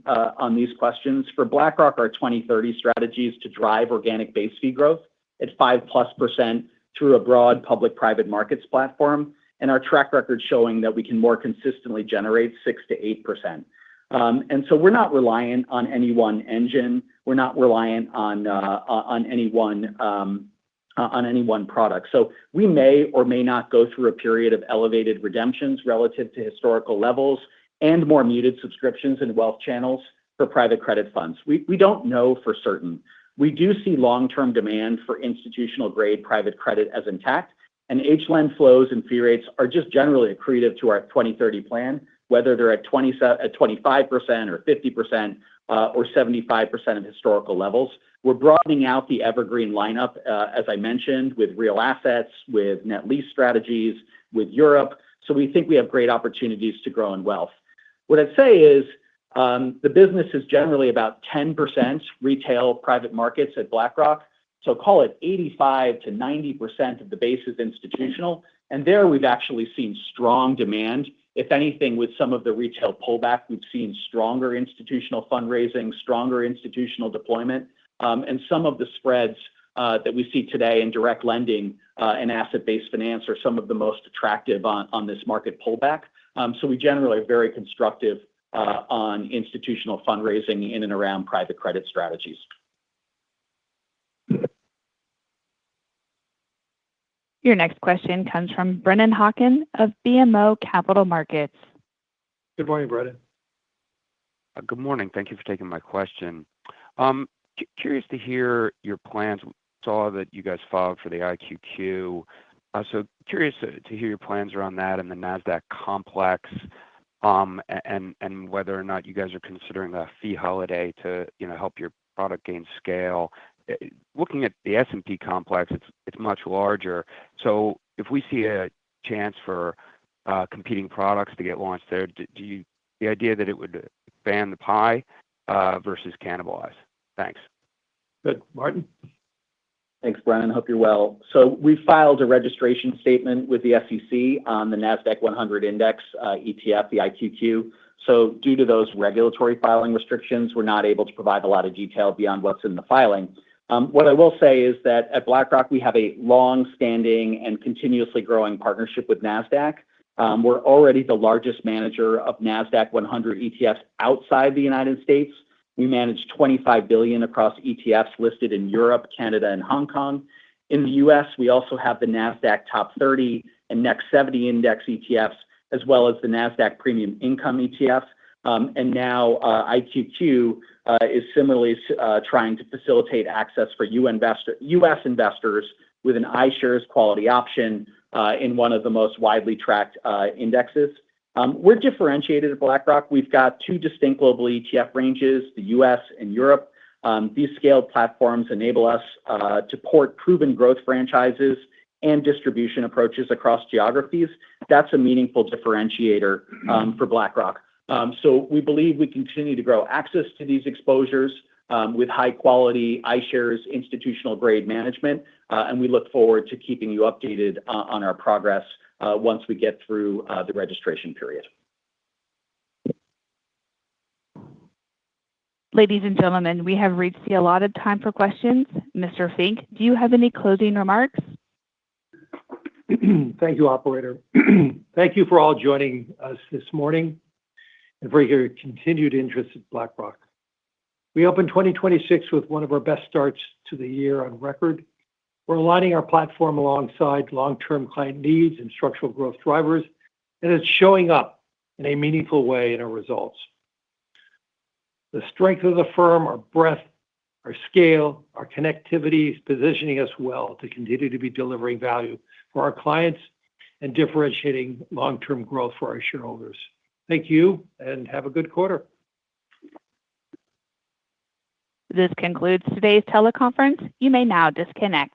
these questions. For BlackRock, our 2030 strategy is to drive organic base fee growth at 5+% through a broad public-private markets platform, and our track record showing that we can more consistently generate 6 to 8%. And so we're not reliant on any one engine. We're not reliant on any one product. So we may or may not go through a period of elevated redemptions relative to historical levels and more muted subscriptions in wealth channels for private credit funds. We don't know for certain. We do see long-term demand for institutional grade private credit as intact, and HLEND flows and fee rates are just generally accretive to our 2030 plan, whether they're at 25% or 50% or 75% of historical levels. We're broadening out the evergreen lineup, as I mentioned, with real assets, with net lease strategies, with Europe. So we think we have great opportunities to grow in wealth. What I'd say is the business is generally about 10% retail private markets at BlackRock. So call it 85 to 90% of the base is institutional. And there we've actually seen strong demand. If anything, with some of the retail pullback, we've seen stronger institutional fundraising, stronger institutional deployment, and some of the spreads that we see today in direct lending and asset-based finance are some of the most attractive on this market pullback. So we generally are very constructive on institutional fundraising in and around private credit strategies. Your next question comes from Brennan Hawken of BMO Capital Markets. Good morning, Brennan. Good morning. Thank you for taking my question. Curious to hear your plans. Saw that you guys filed for the IQQ. So curious to hear your plans around that and the NASDAQ complex, and whether or not you guys are considering a fee holiday to help your product gain scale. Looking at the S&P complex, it's much larger. So if we see a chance for competing products to get launched there, the idea that it would expand the pie versus cannibalize? Thanks. Good. Martin? Thanks, Brennan. Hope you're well. So we filed a registration statement with the SEC on the NASDAQ 100 Index ETF, the IQQ. So due to those regulatory filing restrictions, we're not able to provide a lot of detail beyond what's in the filing. What I will say is that at BlackRock, we have a long-standing and continuously growing partnership with NASDAQ. We're already the largest manager of NASDAQ 100 ETFs outside the United States. We manage $25 billion across ETFs listed in Europe, Canada, and Hong Kong. In the U.S., we also have the NASDAQ Top 30 and Next 70 Index ETFs, as well as the NASDAQ Premium Income ETF. And now IQQ is similarly trying to facilitate access for U.S. investors with an iShares quality option in one of the most widely tracked indexes. We're differentiated at BlackRock. We've got two distinct global ETF ranges, the U.S. and Europe. These scaled platforms enable us to port proven growth franchises and distribution approaches across geographies. That's a meaningful differentiator for BlackRock. So we believe we continue to grow access to these exposures with high quality iShares institutional grade management. And we look forward to keeping you updated on our progress once we get through the registration period. Ladies and gentlemen, we have reached the allotted time for questions. Mr. Fink, do you have any closing remarks? Thank you, operator. Thank you for all joining us this morning and for your continued interest in BlackRock. We opened 2026 with one of our best starts to the year on record. We're aligning our platform alongside long-term client needs and structural growth drivers, and it's showing up in a meaningful way in our results. The strength of the firm, our breadth Our scale, our connectivity is positioning us well to continue to be delivering value for our clients and differentiating long-term growth for our shareholders. Thank you, and have a good quarter. This concludes today's teleconference. You may now disconnect.